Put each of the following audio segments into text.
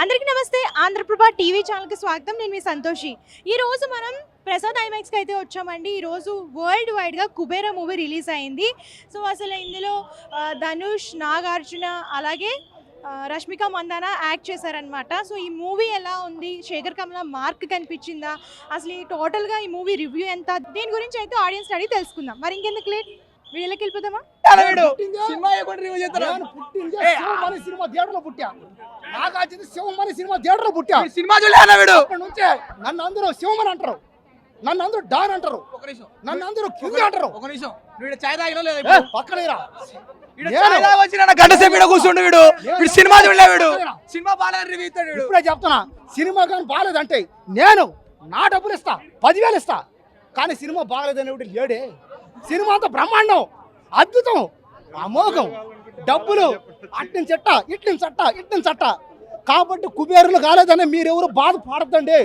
అందరికీ నమస్తే. ఆంధ్రప్రభ టీవీ ఛానల్కి స్వాగతం. నేను మీ సంతోషి. ఈరోజు మనం ప్రసాద్ ఐమాక్స్కి అయితే వచ్చామండి. ఈరోజు వరల్డ్ వైడ్గా కుబేరా మూవీ రిలీజ్ అయింది. సో అసలు ఇందులో ధనుష్, నాగార్జున అలాగే రష్మిక మందాన యాక్ట్ చేశారనమాట. సో ఈ మూవీ ఎలా ఉంది, శేఖర్ కమల మార్క్ కనిపించిందా, అసలు ఈ టోటల్గా ఈ మూవీ రివ్యూ ఎంత, దీని గురించి అయితే ఆడియన్స్ అడిగి తెలుసుకుందాం. మరి ఇంకెందుకు లేట్, వీడియోలోకి వెళ్ళిపోదామా? సినిమా నన్ను అందరూ శివమని అంటారు, నన్ను అందరూ డాన్ అంటారు, నన్ను అందరూ కింగ్ అంటారు. పక్కనేరా గంట సేపు కూర్చుండు వీడు సినిమా చూడలేడు. సినిమా బాగాలేదు ఇప్పుడే చెప్తున్నా. సినిమా కానీ బాగాలేదంటే నేను నా డబ్బులు ఇస్తా, 10,000 ఇస్తా. కానీ సినిమా బాగాలేదనేవి లేడే. సినిమా అంతా బ్రహ్మాండం, అద్భుతం, అమోఘం. డబ్బులు అట్టిన చెట్ట, ఇట్టిన చట్ట, ఇట్టిన చట్ట. కాబట్టి కుబేరులు కాలేదని మీరెవరు బాధపడద్దండి.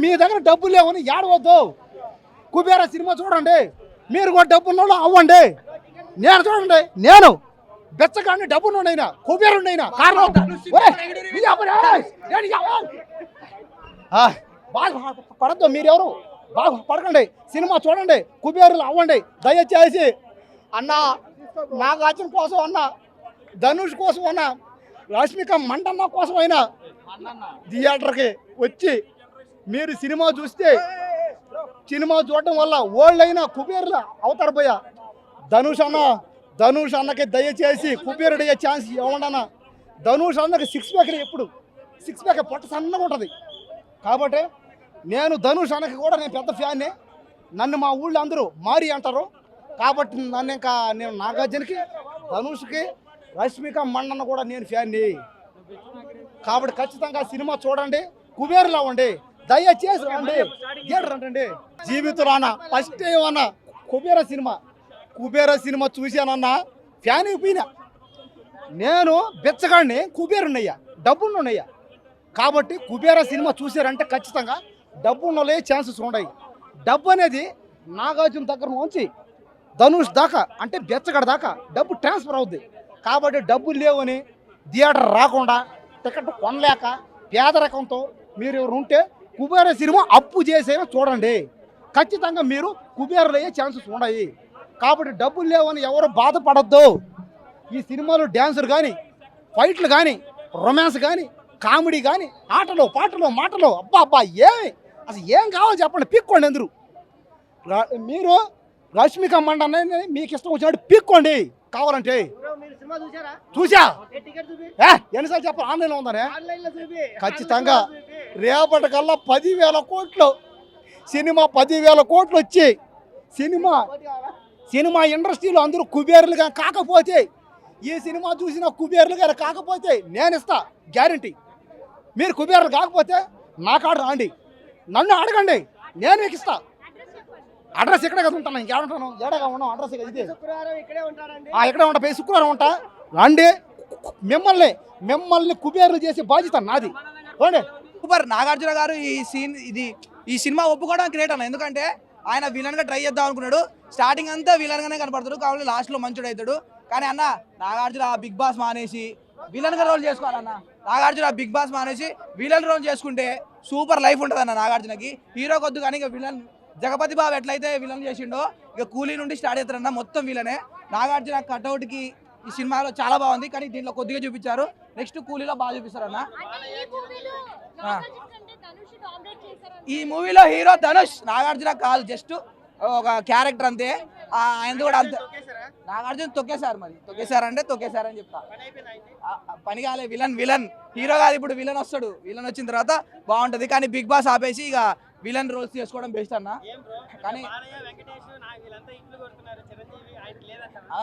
మీ దగ్గర డబ్బులు లేవని ఏడవద్దు. కుబేర సినిమా చూడండి, మీరు కూడా డబ్బున్న వాళ్ళు అవ్వండి. నేను చూడండి, నేను బెచ్చగాడిని, డబ్బున్నైనా కుబేరునైనా కారణం బాగా పడద్దు. మీరెవరు బాగా పడకండి, సినిమా చూడండి, కుబేరులు అవ్వండి దయచేసి. అన్న నాగార్జున కోసం అన్న, ధనుష్ కోసం అన్న, రష్మిక మండన్న కోసం అయినా థియేటర్కి వచ్చి మీరు సినిమా చూస్తే, సినిమా చూడటం వల్ల ఓల్డ్ అయినా కుబేరులు అవుతారు పోయా. ధనుష్ అన్నకి దయచేసి కుబేరుడు అయ్యే ఛాన్స్ ఇవ్వండి అన్న. ధనుష్ అన్నకి 6 ప్యాక్, ఎప్పుడు 6 ప్యాక్ పొట్ట సన్నగా ఉంటుంది. కాబట్టి నేను ధనుష్ అన్నకి కూడా నేను పెద్ద ఫ్యాన్ని. నన్ను మా ఊళ్ళో అందరూ మారి అంటారు. కాబట్టి నన్ను ఇంకా నేను నాగార్జునకి, ధనుష్కి, రష్మిక మండన్న కూడా నేను ఫ్యాన్ని. కాబట్టి ఖచ్చితంగా సినిమా చూడండి, కుబేరులు అవ్వండి దయచేసి. రండి రండి. జీవితంలోనా ఫస్ట్ టైం అన్న కుబేర సినిమా చూశానన్నా ఫ్యాన్ అయిపోయినా. నేను బెచ్చగాడిని, కుబేరున్నయ్యా, డబ్బులున్నయ్యా. కాబట్టి కుబేర సినిమా చూశారంటే ఖచ్చితంగా డబ్బున్నలే ఛాన్సెస్ ఉన్నాయి. డబ్బు అనేది నాగార్జున దగ్గర నుంచి ధనుష్ దాకా, అంటే బెచ్చగడ దాకా డబ్బు ట్రాన్స్ఫర్ అవుద్ది. కాబట్టి డబ్బులు లేవని థియేటర్ రాకుండా, టికెట్ కొనలేక పేదరికంతో మీరు ఎవరు ఉంటే కుబేర సినిమా అప్పు చేసేనా చూడండి. ఖచ్చితంగా మీరు కుబేరులు అయ్యే ఛాన్సెస్ ఉన్నాయి. కాబట్టి డబ్బులు లేవని ఎవరు బాధపడద్దు. ఈ సినిమాలో డ్యాన్సులు కానీ, ఫైట్లు కానీ, రొమాన్స్ కానీ, కామెడీ కానీ, ఆటలు, పాటలు, మాటలు, అబ్బా అసలు ఏం కావాలి చెప్పండి, పీక్కోండి. అందరూ మీరు రష్మిక మండన్న మీకు ఇష్టం వచ్చినట్టు పీక్కోండి కావాలంటే. చూసా ఎన్నిసార్లు చెప్పాలి, ఆన్లైన్లో ఉందనే. ఖచ్చితంగా రేపటికల్లా 10,000 కోట్లు సినిమా, 10,000 కోట్లు వచ్చి సినిమా ఇండస్ట్రీలో అందరూ కుబేరులుగా కాకపోతే, ఈ సినిమా చూసిన కుబేరులుగా కాకపోతే నేను ఇస్తా గ్యారంటీ. మీరు కుబేరులు కాకపోతే నా కాడ రాండి, నన్ను అడగండి, నేను మీకు ఇస్తా. అడ్రస్ ఇక్కడే కదా ఉంటాను, ఇంకేమంటాను, ఏడగా ఉన్నాం. అడ్రస్ ఇదే, ఇక్కడే ఉంటా. పోయి శుక్రవారం ఉంటా, రండి. మిమ్మల్ని కుబేరులు చేసే బాధ్యత నాది. రండి. సూపర్. నాగార్జున గారు ఈ సినిమా ఒప్పుకోవడం గ్రేట్ అన్న. ఎందుకంటే ఆయన విలన్గా ట్రై చేద్దాం అనుకున్నాడు. స్టార్టింగ్ అంతా విలన్గానే కనపడతాడు, కాబట్టి లాస్ట్లో మంచుడు అవుతాడు. కానీ అన్న నాగార్జున ఆ బిగ్ బాస్ మానేసి విలన్గా రోల్ చేసుకోవాలన్న. నాగార్జున ఆ బిగ్ బాస్ మానేసి విలన్ రోల్ చేసుకుంటే సూపర్ లైఫ్ ఉంటుంది అన్న నాగార్జునకి. హీరో కొద్దు కానీ ఇక విలన్ జగపతి బాబు ఎట్లయితే విలన్ చేసిండో, ఇక కూలీ నుండి స్టార్ట్ అవుతారన్న, మొత్తం విలనే. నాగార్జున కట్అవుట్కి ఈ సినిమాలో చాలా బాగుంది, కానీ దీంట్లో కొద్దిగా చూపించారు. నెక్స్ట్ కూలీలో బాగా చూపిస్తారన్న. ఈ మూవీలో హీరో ధనుష్, నాగార్జున కాదు, జస్ట్ ఒక క్యారెక్టర్ అంతే. ఆయన కూడా అంతే. నాగార్జున తొక్కేశారంటే తొక్కేశారని చెప్తా. పని కాలే. విలన్ హీరో కాదు, ఇప్పుడు విలన్ వస్తాడు. విలన్ వచ్చిన తర్వాత బాగుంటుంది. కానీ బిగ్ బాస్ ఆపేసి ఇక విలన్ రోల్స్ చేసుకోవడం బెస్ట్ అన్న. కానీ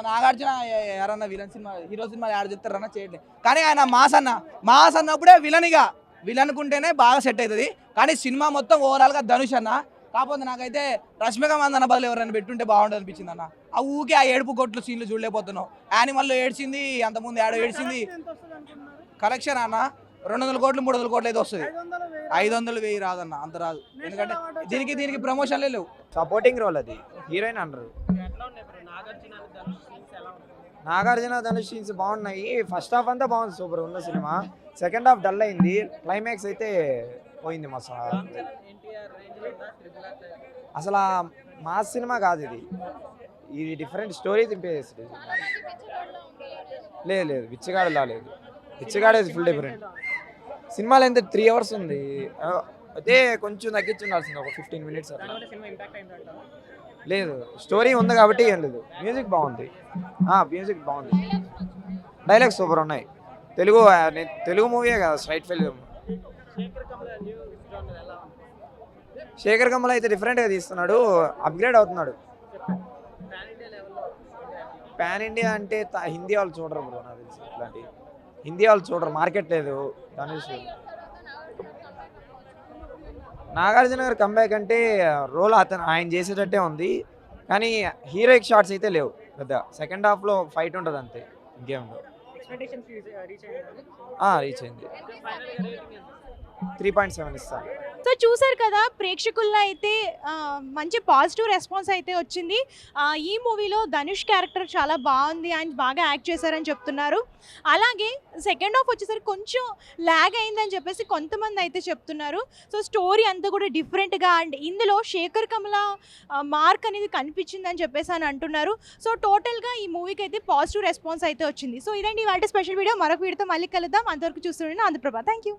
నాగార్జున ఎవరన్నా villain cinema, hero cinema ad చెప్తారన్నా చేయట్లేదు. కానీ ఆయన మాస్ అన్నప్పుడే విలన్ కుంటేనే బాగా సెట్ అవుతుంది. కానీ సినిమా మొత్తం ఓవరాల్గా ధనుష్ అన్న. కాకపోతే నాకైతే రష్మిక మందన్న బదులు ఎవరైనా పెట్టుంటే బాగుంటుంది అనిపించింది అన్న. ఆ ఊకే ఆ ఏడుపు కొట్లు సీన్లు చూడలేకపోతున్నావు. యానిమల్లో ఏడ్చింది, అంతకుముందు యాడో ఏడ్చింది. కలెక్షన్ అన్న 200 కోట్లు 300 కోట్లు అయితే వస్తుంది. 500 1000 రాదన్న, అంత రాదు. ఎందుకంటే దీనికి ప్రమోషన్లే లేవు. సపోర్టింగ్ రోల్, అది హీరోయిన్ అంటారు. నాగార్జున ధనుష్ సీన్స్ బాగున్నాయి. ఫస్ట్ హాఫ్ అంతా బాగుంది, సూపర్ ఉంది సినిమా. సెకండ్ హాఫ్ డల్ అయింది, క్లైమాక్స్ అయితే పోయింది మసా. అసలు మా సినిమా కాదు ఇది, ఇది డిఫరెంట్ స్టోరీ తింపేసేది. లేదు లేదు, బిచ్చగాడులా లేదు, బిచ్చగాడే full different. Cinema length 3 hours ఉంది, అదే కొంచెం తగ్గించి ఉండాల్సింది, ఒక 15 minutes అట్లా. లేదు, స్టోరీ ఉంది కాబట్టి ఏం లేదు. మ్యూజిక్ బాగుంది, మ్యూజిక్ బాగుంది, డైలాగ్స్ సూపర్ ఉన్నాయి. తెలుగు మూవీయే కదా, స్ట్రైట్ ఫిల్మ్. శేఖర్ కమల్ అయితే డిఫరెంట్గా తీస్తున్నాడు, అప్గ్రేడ్ అవుతున్నాడు. పాన్ ఇండియా అంటే హిందీ వాళ్ళు చూడరు బ్రో, నాకు తెలిసి ఇట్లాంటి హిందీ వాళ్ళు చూడరు, మార్కెట్ లేదు. ధనుష్ నాగార్జున గారు కంబ్యాక్ అంటే రోల్ ఆయన చేసేటట్టే ఉంది, కానీ హీరోయిక్ షాట్స్ అయితే లేవు పెద్ద. సెకండ్ హాఫ్లో ఫైట్ ఉంటుంది అంతే, ఇంకేం రీచ్ అయింది. 3.7 ఇస్తాను. సో చూసారు కదా, ప్రేక్షకుల్లో అయితే మంచి పాజిటివ్ రెస్పాన్స్ అయితే వచ్చింది. ఈ మూవీలో ధనుష్ క్యారెక్టర్ చాలా బాగుంది, ఆయన బాగా యాక్ట్ చేశారని చెప్తున్నారు. అలాగే సెకండ్ హాఫ్ వచ్చేసరికి కొంచెం ల్యాగ్ అయిందని చెప్పేసి కొంతమంది అయితే చెప్తున్నారు. సో స్టోరీ అంతా కూడా డిఫరెంట్గా అండ్ ఇందులో శేఖర్ కమల మార్క్ అనేది కనిపించిందని చెప్పేసి అని అంటున్నారు. సో టోటల్గా ఈ మూవీకి అయితే పాజిటివ్ రెస్పాన్స్ అయితే వచ్చింది. సో ఇదండి ఇవాళ స్పెషల్ వీడియో. మరొక వీడియోతో మళ్ళీ కలుద్దాం. అంతవరకు చూస్తుండండి ఆంధ్రప్రభ. Thank you.